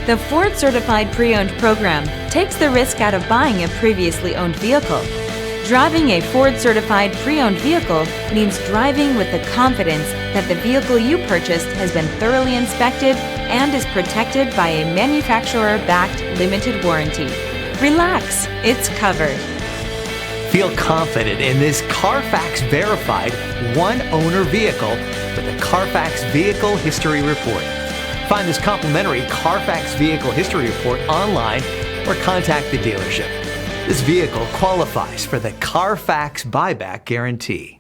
The Ford Certified Pre-Owned program takes the risk out of buying a previously owned vehicle. Driving a Ford Certified Pre-Owned vehicle means driving with the confidence that the vehicle you purchased has been thoroughly inspected and is protected by a manufacturer-backed limited warranty. Relax, it's covered. Feel confident in this Carfax-verified one-owner vehicle with the Carfax Vehicle History Report. Find this complimentary Carfax Vehicle History Report online or contact the dealership. This vehicle qualifies for the Carfax Buyback Guarantee.